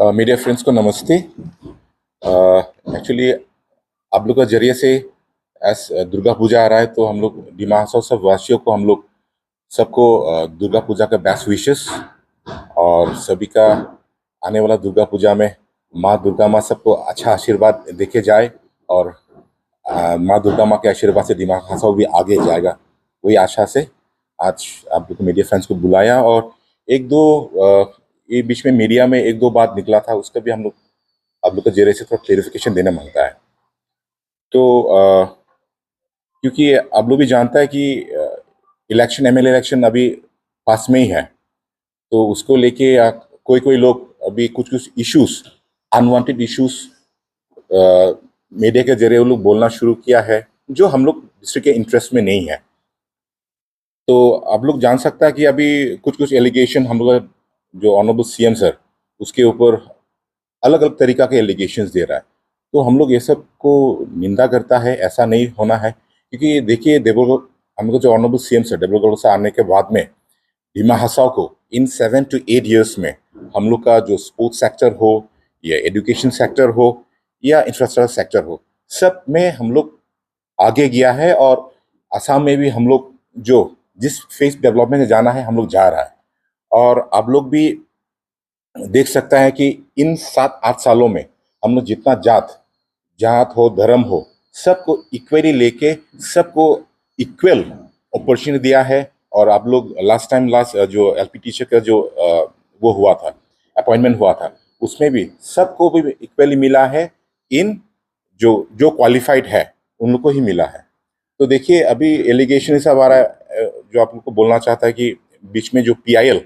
Media friends को नमस्ते। Actually आप लोग का जरिए से एस दुर्गा पूजा आ रहा है, तो हम लोग डिमासा सब वासियों को हम लोग सबको दुर्गा पूजा का बेस्ट विशेस और सभी का आने वाला दुर्गा पूजा में माँ दुर्गा माँ सबको अच्छा आशीर्वाद देके जाए और माँ दुर्गा माँ के आशीर्वाद से डिमासा भी आगे जाएगा, वही आशा से आज आप लोग मीडिया फ्रेंड्स को बुलाया। और एक दो ये बीच में मीडिया में एक दो बात निकला था, उसका भी हम लोग आप लोग के जरिए से थोड़ा क्लेरिफिकेशन देना मांगता है। तो क्योंकि आप लोग भी जानता है कि इलेक्शन एमएलए इलेक्शन अभी पास में ही है, तो उसको लेके कोई कोई लोग अभी कुछ कुछ इश्यूज, अनवांटेड इश्यूज मीडिया के जरिए वो लोग बोलना शुरू किया है, जो हम लोग डिस्ट्रिक्ट के इंटरेस्ट में नहीं है। तो आप लोग जान सकता है कि अभी कुछ कुछ एलिगेशन हम लोग जो ऑनरेबल सीएम सर उसके ऊपर अलग अलग तरीका के एलिगेशंस दे रहा है, तो हम लोग ये सब को निंदा करता है, ऐसा नहीं होना है। क्योंकि देखिए देवगढ़ हम लोग जो ऑनरेबल सीएम सर देवगढ़ से आने के बाद में डिमा हसाओ को इन 7 to 8 years में हम लोग का जो स्पोर्ट्स सेक्टर हो या एजुकेशन सेक्टर हो या इंफ्रास्ट्रक्चर सेक्टर हो, सब में हम लोग आगे गया है। और असम में भी हम लोग जो जिस फेस डेवलपमेंट में जाना है हम लोग जा रहा है। और आप लोग भी देख सकता है कि इन 7-8 सालों में हम लोग जितना जात हो धर्म हो सबको इक्वली लेके सबको इक्वल अपॉर्चुनिटी दिया है। और आप लोग लास्ट जो एलपी टीचर का जो वो हुआ था, अपॉइंटमेंट हुआ था, उसमें भी सबको भी इक्वली मिला है। इन जो जो क्वालिफाइड है उन लोग को ही मिला है। तो देखिए अभी एलिगेशन सब आ रहा है, जो आप लोग को बोलना चाहता है कि बीच में जो पीआईएल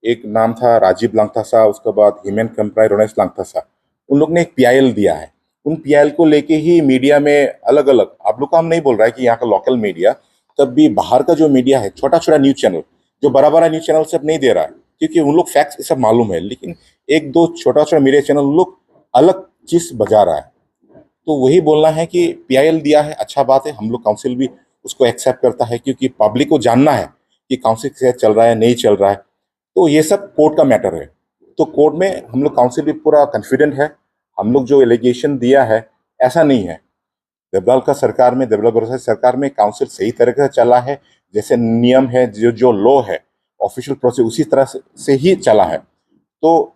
एक नाम था राजीव लांगथासा, उसके बाद हिमेन कंप्राई रोनेस लांगथासा, उन लोग ने एक पीआईएल दिया है। उन पीआईएल को लेके ही मीडिया में अलग अलग, आप लोग का हम नहीं बोल रहा है कि यहाँ का लोकल मीडिया, तब भी बाहर का जो मीडिया है, छोटा छोटा न्यूज चैनल जो बड़ा बड़ा न्यूज चैनल सब नहीं दे रहा है, क्योंकि उन लोग फैक्ट्स सब मालूम है, लेकिन एक दो छोटा छोटा मीडिया चैनल उन लोग अलग चीज बजा रहा है। तो वही बोलना है कि पीआईएल दिया है, अच्छा बात है, हम लोग काउंसिल भी उसको एक्सेप्ट करता है, क्योंकि पब्लिक को जानना है कि काउंसिल कैसे चल रहा है नहीं चल रहा है। तो ये सब कोर्ट का मैटर है, तो कोर्ट में हम लोग काउंसिल भी पूरा कॉन्फिडेंट है। हम लोग जो एलिगेशन दिया है ऐसा नहीं है। देवलाल का सरकार में, देवलाल गोरसा सरकार में काउंसिल सही तरीके से चला है, जैसे नियम है, जो जो लॉ है ऑफिशियल प्रोसेस उसी तरह से ही चला है। तो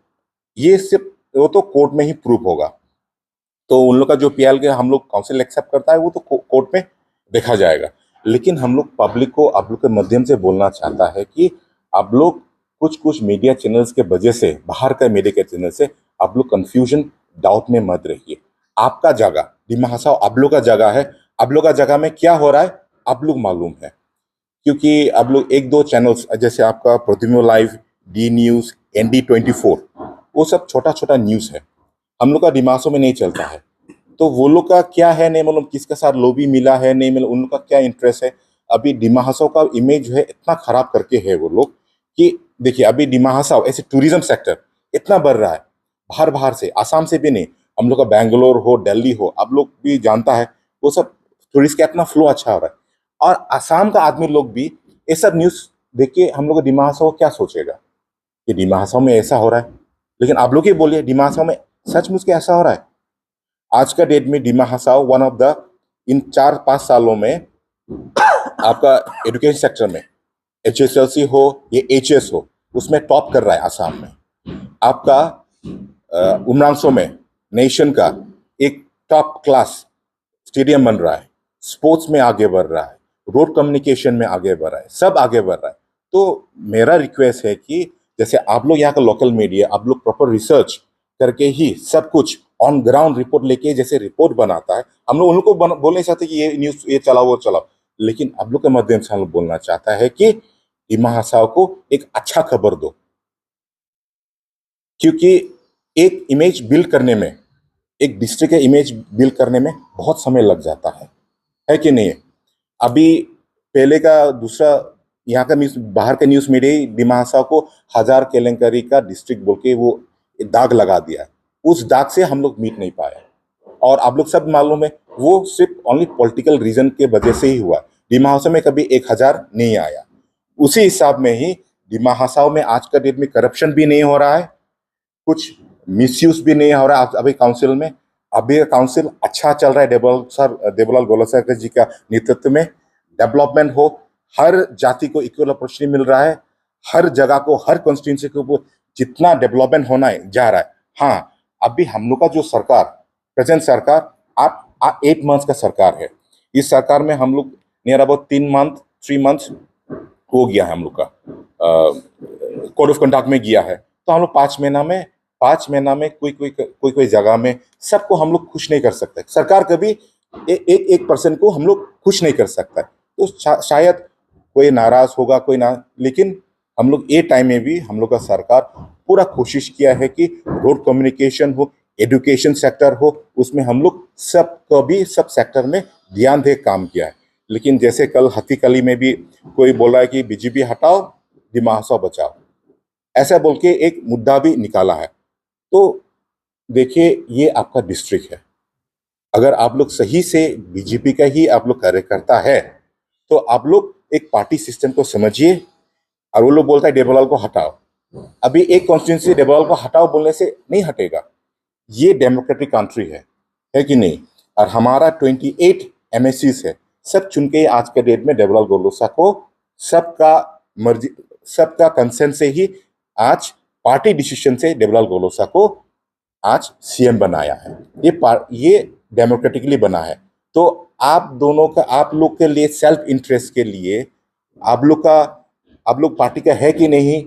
ये सिर्फ वो तो कोर्ट में ही प्रूफ होगा। तो उन लोग का जो पीएल के हम लोग काउंसिल एक्सेप्ट करता है वो तो कोर्ट में देखा जाएगा। लेकिन हम लोग पब्लिक को आप लोग के माध्यम से बोलना चाहता है कि आप लोग कुछ कुछ मीडिया चैनल्स के वजह से, बाहर का मीडिया के चैनल से आप लोग कंफ्यूजन डाउट में मत रहिए। आपका जगह डिमा हसाओ आप लोग का जगह है, आप लोग का जगह में क्या हो रहा है आप लोग मालूम है। क्योंकि आप लोग एक दो चैनल्स जैसे आपका प्रतिमा लाइव, डी न्यूज, ND24, वो सब छोटा छोटा न्यूज है, हम लोग का दिमागों में नहीं चलता है। तो वो लोग का क्या है नहीं मालूम, किसके साथ लोबी मिला है नहीं मालूम, उन लोग का क्या इंटरेस्ट है। अभी डिमा हसाओ का इमेज जो है इतना खराब करके है वो लोग कि देखिए अभी डिमा हसाओ ऐसे टूरिज्म सेक्टर इतना बढ़ रहा है, बाहर बाहर से, आसाम से भी नहीं, हम लोग का बैंगलोर हो दिल्ली हो, आप लोग भी जानता है वो सब टूरिस्ट का इतना फ्लो अच्छा हो रहा है। और आसाम का आदमी लोग भी ये सब न्यूज देख के हम लोग डिमा हसाओ क्या सोचेगा कि डिमा हसाओ में ऐसा हो रहा है। लेकिन आप लोग ही बोलिए डिमा हसाओ में सचमुच के ऐसा हो रहा है। आज का डेट में Dima Hasao one of the, इन 4-5 सालों में आपका एजुकेशन सेक्टर में HSLC हो या HS हो उसमें टॉप कर रहा है आसाम में। आपका उमरांसो में नेशन का एक टॉप क्लास स्टेडियम बन रहा है, स्पोर्ट्स में आगे बढ़ रहा है, रोड कम्युनिकेशन में आगे बढ़ रहा है, सब आगे बढ़ रहा है। तो मेरा रिक्वेस्ट है कि जैसे आप लोग यहाँ का लोकल मीडिया, आप लोग प्रॉपर रिसर्च करके ही सब कुछ ऑन ग्राउंड रिपोर्ट लेके जैसे रिपोर्ट बनाता है, हम लोग उनको बोल नहीं चाहते कि ये न्यूज ये चलाओ वो चलाओ, लेकिन आप लोग के माध्यम से हम लोग बोलना चाहता है कि डिमा हसाओ को एक अच्छा खबर दो। क्योंकि एक इमेज बिल्ड करने में, एक डिस्ट्रिक्ट का इमेज बिल्ड करने में बहुत समय लग जाता है कि नहीं। अभी पहले का दूसरा यहाँ का न्यूज, बाहर का न्यूज मीडिया डिमा हसाओ को हजार केलेंकारी का डिस्ट्रिक्ट बोल के वो दाग लगा दिया, उस दाग से हम लोग मीट नहीं पाए। और आप लोग सब मालूम है वो सिर्फ ओनली पॉलिटिकल रीजन के वजह से ही हुआ। डिमा हसाओ में कभी 1000 नहीं आया। उसी हिसाब में ही डिमा हसाओ में आज का डेट में करप्शन भी नहीं हो रहा है, कुछ मिसयूज भी नहीं हो रहा है अभी काउंसिल में। अभी काउंसिल अच्छा चल रहा है, देवलाल गोलसाकर जी का नेतृत्व में। डेवलपमेंट हो, हर जाति को इक्वल अपॉर्चुनिटी मिल रहा है, हर जगह को, हर कॉन्स्टिट्यूंसी को जितना डेवलपमेंट होना है जा रहा है। हाँ, अभी हम लोग का जो सरकार, प्रेजेंट सरकार, आप 8 मंथ्स का सरकार है। इस सरकार में हम लोग नियर अबाउट 3 मंथ हो गया है हम लोग का, कोड ऑफ कंडक्ट में गया है। तो हम लोग 5 महीना में कोई जगह में सबको हम लोग खुश नहीं कर सकते। सरकार कभी एक पर्सन को हम लोग खुश नहीं कर सकता। तो शायद कोई नाराज होगा, कोई ना, लेकिन हम लोग ये टाइम में भी हम लोग का सरकार पूरा कोशिश किया है कि रोड कम्युनिकेशन हो, एजुकेशन सेक्टर हो, उसमें हम लोग सब सेक्टर में ध्यान दे काम किया है। लेकिन जैसे कल हथीकली में भी कोई बोल रहा है कि बीजेपी हटाओ, दिमाग बचाओ, ऐसा बोल के एक मुद्दा भी निकाला है। तो देखिए, ये आपका डिस्ट्रिक्ट है। अगर आप लोग सही से बीजेपी का ही आप लोग कार्यकर्ता है तो आप लोग एक पार्टी सिस्टम को समझिए। और वो लोग बोलता है डेबोलाल को हटाओ, अभी एक कॉन्स्टिट्यूंसी डेबोलाल को हटाओ बोलने से नहीं हटेगा। ये डेमोक्रेटिक कंट्री है कि नहीं? और हमारा 28 MSCs है, सब चुन के आज के डेट में देवलाल गोलोसा को सबका मर्जी, सबका कंसेंट से ही आज पार्टी डिसीजन से देवलाल गोलोसा को आज CM बनाया है। ये डेमोक्रेटिकली बना है। तो आप दोनों का, आप लोग के लिए सेल्फ इंटरेस्ट के लिए आप लोग पार्टी का है कि नहीं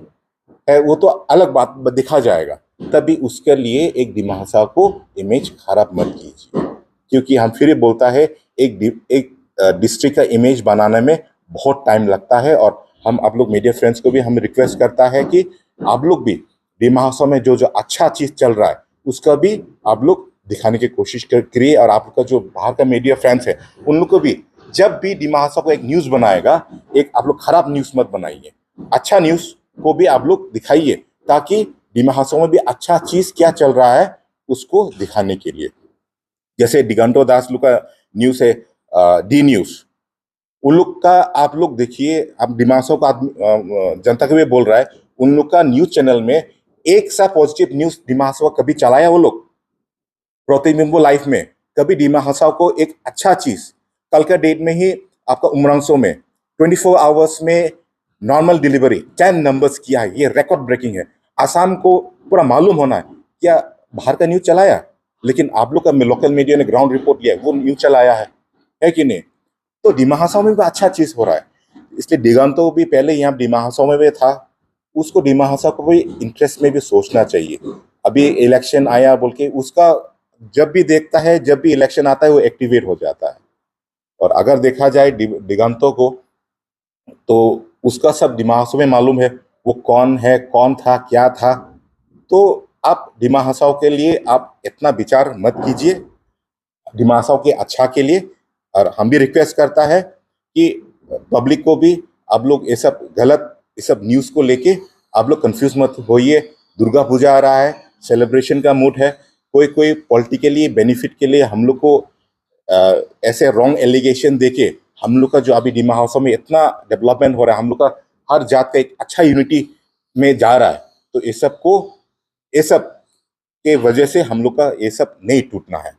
है वो तो अलग बात दिखा जाएगा। तभी उसके लिए एक दिमाग को इमेज खराब मत कीजिए, क्योंकि हम फिर बोलता है एक डिस्ट्रिक्ट का इमेज बनाने में बहुत टाइम लगता है। और हम आप लोग मीडिया फ्रेंड्स को भी हम रिक्वेस्ट करता है कि आप लोग भी दिमाग में जो अच्छा चीज चल रहा है उसका भी आप लोग दिखाने की कोशिश करिए। और आप लोग का जो बाहर का मीडिया फ्रेंड्स है उन लोग को भी, जब भी दिमाग को एक न्यूज बनाएगा, एक आप लोग खराब न्यूज मत बनाइए, अच्छा न्यूज को भी आप लोग दिखाइए, ताकि दिमाग में भी अच्छा चीज क्या चल रहा है उसको दिखाने के लिए। जैसे दिगंतो दास लोग का न्यूज है, डी न्यूज, उन लोग का आप लोग देखिए। आप दिमाग को जनता को भी बोल रहा है, उन लोग का न्यूज चैनल में एक सा पॉजिटिव न्यूज दिमाग कभी चलाया वो लोग प्रतिबिंबो लाइफ में? कभी दिमाग को एक अच्छा चीज, कल का डेट में ही आपका उमरांसो में 24 आवर्स में नॉर्मल डिलीवरी 10 नंबर्स किया है, ये रिकॉर्ड ब्रेकिंग है। आसाम को पूरा मालूम होना है क्या बाहर का न्यूज चलाया, लेकिन आप लोग का लोकल मीडिया ने ग्राउंड रिपोर्ट किया, वो न्यूज चलाया है कि नहीं? तो दिमाग में भी अच्छा चीज हो रहा है। इसलिए दिगंतो भी पहले यहाँ दिमाग में भी था, उसको दिमाग को भी इंटरेस्ट में भी सोचना चाहिए। अभी इलेक्शन आया बोल के उसका जब भी देखता है, जब भी इलेक्शन आता है वो एक्टिवेट हो जाता है। और अगर देखा जाए दिगंतो को, तो उसका सब दिमाग में मालूम है वो कौन है, कौन था, क्या था। तो आप दिमाग के लिए आप इतना विचार मत कीजिए, दिमाग के अच्छा के लिए। और हम भी रिक्वेस्ट करता है कि पब्लिक को भी आप लोग ये सब गलत, ये सब न्यूज़ को लेके आप लोग कंफ्यूज मत होइए। दुर्गा पूजा आ रहा है, सेलिब्रेशन का मूड है, कोई पॉलिटिकली बेनिफिट के लिए हम लोग को ऐसे रॉन्ग एलिगेशन देके हम लोग का जो अभी दिमाग में इतना डेवलपमेंट हो रहा है, हम लोग का हर जात का एक अच्छा यूनिटी में जा रहा है। तो ये सब के वजह से हम लोग का ये सब नहीं टूटना है।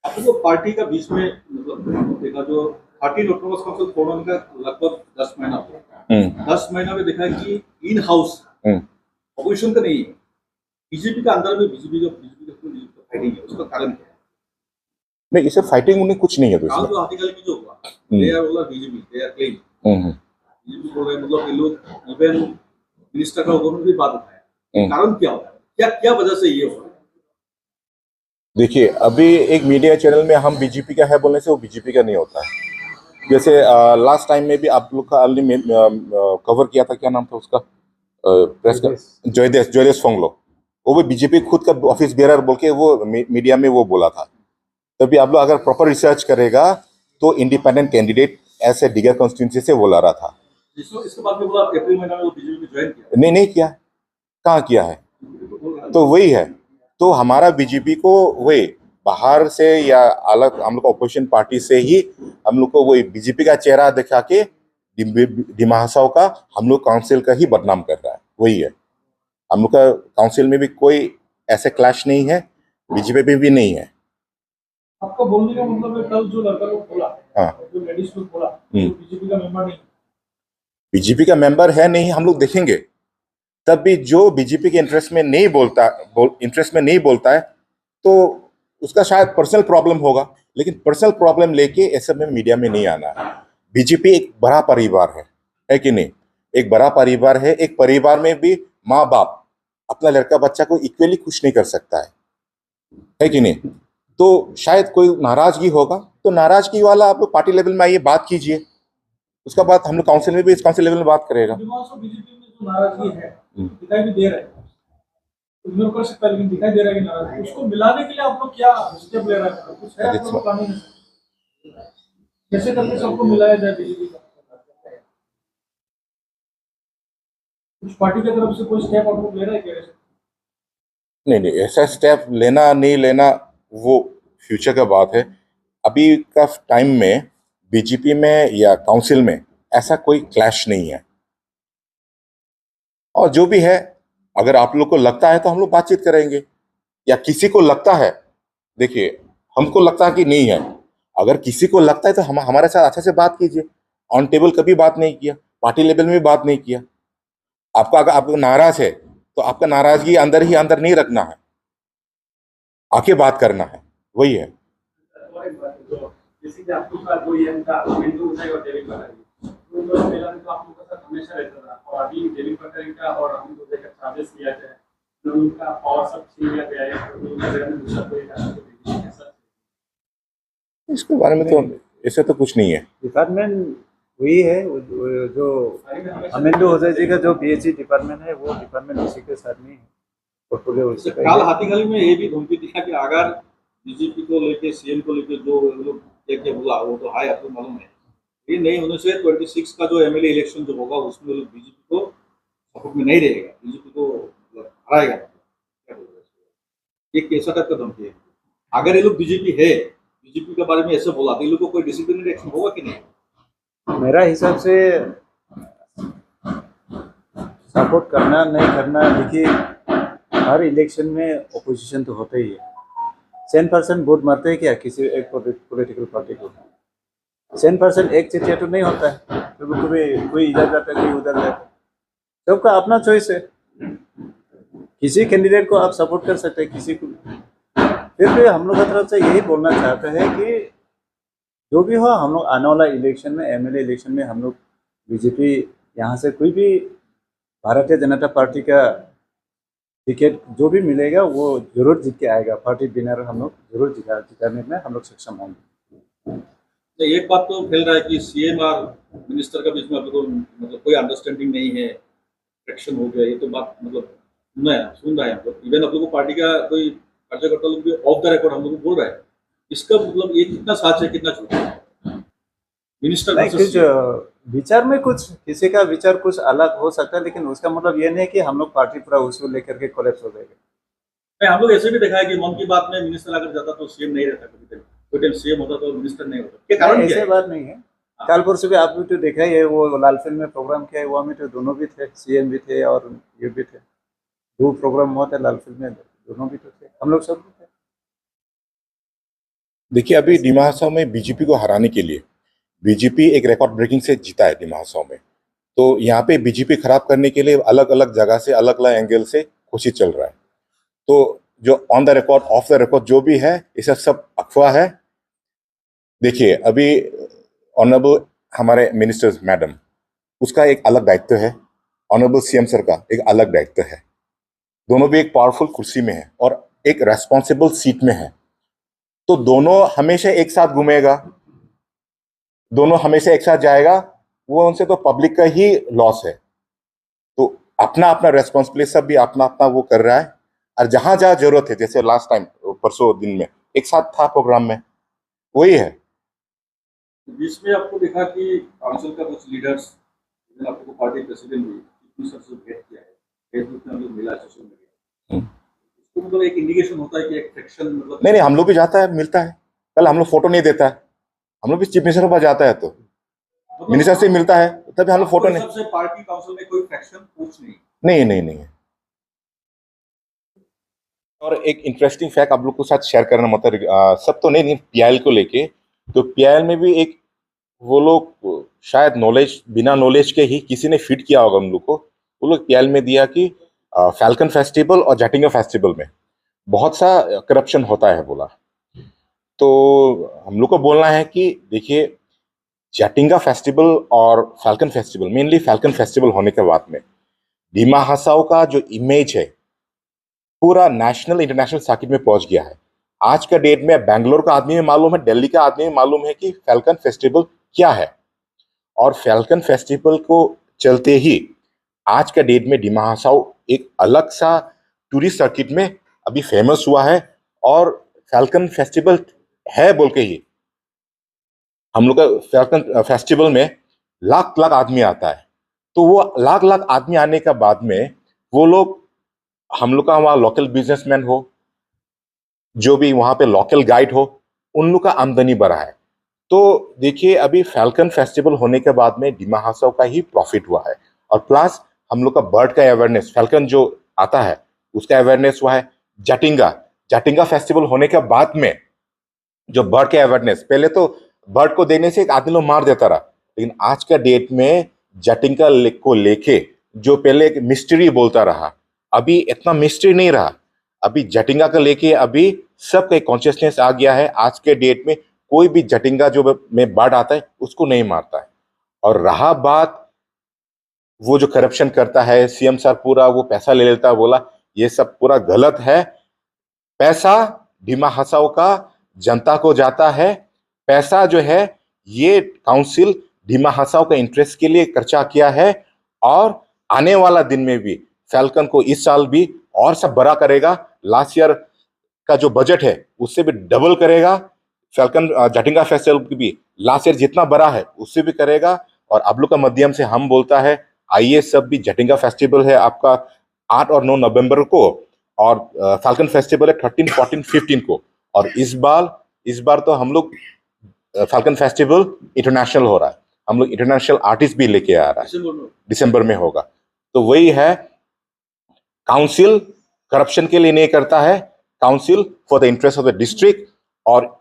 आपको पार्टी का बीच में मतलब देखा, जो पार्टी ऑटोनॉमस काउंसिल फोरम का लगभग 10 महीना हुआ। 10 महीना में देखा कि इन हाउस अपोजिशन का नहीं है, बीजेपी का अंदर में बीजेपी का फाइटिंग है। उसका कारण क्या है? नहीं, इसे फाइटिंग उन्हें कुछ नहीं है। तो जो आर्टिकल में जो हुआ, दे आर बोला BJP, they are claim, BJP बोल रहे, मतलब ये लोग इवन मिनिस्टर का उन्होंने भी बात उठाया। कारण क्या होता है, क्या वजह से ये हो रहा है? देखिए, अभी एक मीडिया चैनल में हम बीजेपी का है बोलने से वो बीजेपी का नहीं होता है। जैसे लास्ट टाइम में भी आप लोग का कवर किया था, क्या नाम था उसका, प्रेस का, जयदेश फोंगलो, वो भी बीजेपी खुद का ऑफिस बेरर बोल के वो मीडिया में वो बोला था। तभी आप लोग अगर प्रॉपर रिसर्च करेगा तो इंडिपेंडेंट कैंडिडेट ऐसे डिगर कॉन्स्टिट्यूंसी से बोला रहा था। इसके बाद में बोला अप्रैल महीना में वो बीजेपी में ज्वाइन किया। नहीं किया, कहाँ किया है? तो वही है। तो हमारा बीजेपी को वही बाहर से या अलग हम लोग अपोजिशन पार्टी से ही हम लोग को वही बीजेपी का चेहरा दिखा के दिमाग का हम लोग काउंसिल का ही बदनाम कर रहा है। वही है, हम लोग का काउंसिल में भी कोई ऐसे क्लैश नहीं है, बीजेपी पे भी नहीं है। आपका बोलने का मतलब है कल जो लड़का लोग बोला, हाँ। जो लेडीज लोग बोला, तो बीजेपी का मेंबर नहीं। बीजेपी का मेंबर है नहीं, हम लोग देखेंगे। तब भी जो बीजेपी के इंटरेस्ट में नहीं बोलता है, तो उसका शायद पर्सनल प्रॉब्लम होगा, लेकिन पर्सनल प्रॉब्लम लेके ऐसे में मीडिया में नहीं आना है। बीजेपी एक बड़ा परिवार है कि नहीं? एक बड़ा परिवार है। एक परिवार में भी माँ बाप अपना लड़का बच्चा को इक्वली खुश नहीं कर सकता है कि नहीं? तो शायद कोई नाराजगी होगा, तो नाराजगी वाला आप लोग पार्टी लेवल में आइए, बात कीजिए। उसका बात हम लोग काउंसिल में भी, इस काउंसिल लेवल में बात करेगा। बीजेपी में जो नाराजगी है, दिखाई भी दे रहा है, इग्नोर कर सकता है, लेकिन दिखाई दे रहा है कि नाराजगी, उसको मिलाने के लिए आप लोग क्या स्टेप ले रहे हैं? कुछ है आप लोग प्लानिंग में? कैसे करके सबको मिलाया जाए बीजेपी का? कुछ पार्टी की तरफ से कोई स्टेप आप लोग ले रहे हैं क्या? नहीं नहीं, ऐसा स्टेप लेना नहीं लेना वो फ्यूचर का बात है। अभी का टाइम में बीजेपी में या काउंसिल में ऐसा कोई क्लैश नहीं है। और जो भी है, अगर आप लोग को लगता है तो हम लोग बातचीत करेंगे, या किसी को लगता है, देखिए हमको लगता है कि नहीं है, अगर किसी को लगता है तो हम हमारे साथ अच्छे से बात कीजिए। ऑन टेबल कभी बात नहीं किया, पार्टी लेवल में भी बात नहीं किया। आपका अगर आप नाराज है तो आपका नाराजगी अंदर ही अंदर नहीं रखना है, आके बात करना है, वही है। जैसे कि आप लोग का जो ये उनका मिंटू उदय और डेविड पटेल, तो दोनों पहला तो आप लोग का साथ हमेशा रहता था, और अभी डेविड पटेल का और अमित उदय का चार्जेस किया जाए, जो उनका पावर सब छीन लिया गया है, तो उनका जगह में दूसरा कोई ऐसा इसके बारे में तो ऐसे तो कुछ नहीं है। डिपार्टमेंट वही है, जो अमिंदु उदय जी का जो बीएससी डिपार्टमेंट है, वो डिपार्टमेंट उसी के साथ में है। पोर्टफोलियो उसी का काल ही है। हाथीगली में ये भी धमकी दिया कि अगर बीजेपी को लेके सीएम को लेके जो लोग क्या बोला, वो तो हाई आपको मालूम है, ये नहीं होने से 26 का जो एमएलए इलेक्शन जो होगा उसमें लोग बीजेपी को सपोर्ट में नहीं रहेगा, बीजेपी को हराएगा। क्या बोल रहे हैं? ये कैसा टाइप का धमकी है? अगर ये लोग बीजेपी है, बीजेपी के बारे में ऐसे बोला तो ये लोग को कोई डिसिप्लिनरी एक्शन होगा कि नहीं? मेरा हिसाब से सपोर्ट करना नहीं करना, देखिए हर इलेक्शन में ओपोजिशन तो होता ही है। 10% वोट मारते हैं क्या किसी एक पॉलिटिकल पार्टी को? 10% एक चिटिया तो नहीं होता है, कभी कभी कोई इधर जाता है, कोई उधर जाता है। सबका अपना चॉइस है, किसी कैंडिडेट को आप सपोर्ट कर सकते हैं, किसी को। फिर भी हम लोग की तरफ से यही बोलना चाहते हैं कि जो भी हो, हम लोग आने वाला इलेक्शन में, एमएलए इलेक्शन में, हम लोग बीजेपी यहाँ से कोई भी भारतीय जनता पार्टी का टिकट जो भी मिलेगा वो जरूर जीत के आएगा। पार्टी विनर हम लोग जरूर जिताने में हम लोग सक्षम होंगे। तो एक बात तो फैल रहा है कि सीएम और मिनिस्टर के बीच में अभी तो मतलब कोई अंडरस्टैंडिंग नहीं है, फ्रिक्शन हो गया, ये तो बात मतलब सुन रहा है हम लोग। इवन आप लोग को पार्टी का कोई कार्यकर्ता लोग भी ऑफ द रिकॉर्ड हम लोग को बोल रहा है। इसका मतलब ये कितना सच है कितना झूठ है? मिनिस्टर नहीं, कुछ विचार में कुछ किसी का विचार कुछ अलग हो सकता है, लेकिन उसका मतलब ये नहीं कि हम लोग पार्टी पूरा उसको लेकर के कोलैप्स हो जाएगा। हम लोग ऐसे भी देखा है कि मन की बात में मिनिस्टर अगर जाता तो सीएम नहीं रहता, कभी कभी कोई टाइम सीएम होता तो मिनिस्टर नहीं होता। क्या कारण क्या ऐसे है? बात नहीं है। कालपुर से भी आप भी तो देखा ही है, वो लालफिल में प्रोग्राम किया है, वो में तो दोनों भी थे, सीएम भी थे और ये भी थे। दो प्रोग्राम हुआ था लालफिल में, दोनों भी तो थे, हम लोग सब भी थे। देखिए, अभी डिमा हासाओ में बीजेपी को हराने के लिए बीजेपी एक रिकॉर्ड ब्रेकिंग से जीता है डिमा हासाओ में। तो यहाँ पे बीजेपी खराब करने के लिए अलग अलग जगह से, अलग अलग एंगल से कोशिश चल रहा है। तो जो on the record, of the record जो भी है, ये सब अफवाह है। देखिए, अभी ऑनरेबल हमारे मिनिस्टर्स मैडम, उसका एक अलग दायित्व है, ऑनरेबल सीएम सर का एक अलग दायित्व है। दोनों भी एक पावरफुल कुर्सी में है और एक रेस्पॉन्सिबल सीट में है। तो दोनों हमेशा एक साथ घूमेगा, दोनों हमेशा एक साथ जाएगा, वो उनसे तो पब्लिक का ही लॉस है। तो अपना अपना रेस्पॉन्सिबिलिटी सब भी अपना अपना वो कर रहा है। और जहां जहां जरूरत है, जैसे लास्ट टाइम परसों दिन में एक साथ था प्रोग्राम में, वही है। बीच में आपको देखा कि काउंसिल का कुछ लीडर्स, आपको पार्टी प्रेसिडेंट भी मिनिस्टर से भेंट किया है, फेसबुक में हम लोग मिला, सोशल मीडिया, इसको मतलब एक इंडिकेशन होता है कि एक फ्रिक्शन मतलब नहीं नहीं, हम लोग भी जाता है, मिलता है। कल हम लोग फोटो नहीं देता है, हम लोग भी चीफ मिनिस्टर के पास जाता है, तो मिनिस्टर से मिलता है, तभी हम लोग फोटो नहीं। सबसे पार्टी काउंसिल में कोई फ्रिक्शन कुछ नहीं नहीं नहीं नहीं है। और एक इंटरेस्टिंग फैक्ट आप लोग के साथ शेयर करना, मतलब सब तो नहीं पीआईएल को लेके। तो पीआईएल में भी एक वो लोग शायद नॉलेज, बिना नॉलेज के ही किसी ने फीड किया होगा हम लोग को। वो लोग पीएल में दिया कि फैल्कन फेस्टिवल और जैटिंगा फेस्टिवल में बहुत सा करप्शन होता है बोला। तो हम लोग को बोलना है कि देखिए, जैटिंगा फेस्टिवल और falcon festival, mainly falcon festival होने के बाद में डिमा हसाओ का जो इमेज है पूरा नेशनल इंटरनेशनल सर्किट में पहुंच गया है। आज का डेट में बैंगलोर का आदमी में मालूम है, दिल्ली का आदमी में मालूम है कि फैल्कन फेस्टिवल क्या है। और फैल्कन फेस्टिवल को चलते ही आज का डेट में डिमा हसाओ एक अलग सा टूरिस्ट सर्किट में अभी फेमस हुआ है। और फैल्कन फेस्टिवल है बोल के ही हम लोग का फैल्कन फेस्टिवल में लाख लाख आदमी आता है। तो वो लाख लाख आदमी आने के बाद में वो लोग, हम लोग का वहाँ लोकल बिजनेसमैन हो, जो भी वहाँ पे लोकल गाइड हो, उन लोग का आमदनी बढ़ा है। तो देखिए, अभी फैल्कन फेस्टिवल होने के बाद में डिमा हसाओ का ही प्रॉफिट हुआ है। और प्लस हम लोग का बर्ड का अवेयरनेस, फैल्कन जो आता है उसका अवेयरनेस हुआ है। जटिंगा जटिंगा फेस्टिवल होने के बाद में जो बर्ड के अवेयरनेस, पहले तो बर्ड को देने से एक आदमी लोग मार देता रहा, लेकिन आज का डेट में जटिंगा को लेके जो पहले एक मिस्ट्री बोलता रहा, अभी इतना मिस्ट्री नहीं रहा। अभी जटिंगा को लेके अभी सबका कॉन्शियसनेस आ गया है। आज के डेट में कोई भी जटिंगा जो में बर्ड आता है उसको नहीं मारता है। और रहा बात वो जो करप्शन करता है, सीएम सर पूरा वो पैसा ले लेता है बोला, ये सब पूरा गलत है। पैसा डिमा हसाओ का जनता को जाता है। पैसा जो है ये काउंसिल डिमा हसाओ का इंटरेस्ट के लिए खर्चा किया है। और आने वाला दिन में भी फैल्कन को इस साल भी और सब बड़ा करेगा। लास्ट ईयर का जो बजट है उससे भी डबल करेगा। फैल्कन जटिंगा फेस्टिवल भी लास्ट ईयर जितना बड़ा है उससे भी करेगा। और आप लोग का माध्यम से हम बोलता है, आइए सब भी, जटिंगा फेस्टिवल है आपका 8 और 9 नवंबर को, और फैल्कन फेस्टिवल है 13, 14, 15 को। और इस बार तो हम लोग फैल्कन फेस्टिवल इंटरनेशनल हो रहा है। हम लोग इंटरनेशनल आर्टिस्ट भी लेके आ रहा है, दिसंबर में होगा। तो वही है, काउंसिल करप्शन के लिए नहीं करता है, council for the interest of the district. और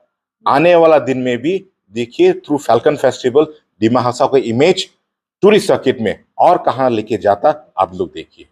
आने वाला दिन में भी देखिए, through falcon festival Dima Hasao का इमेज टूरिस्ट सर्किट में और कहां लेके जाता आप लोग देखिए।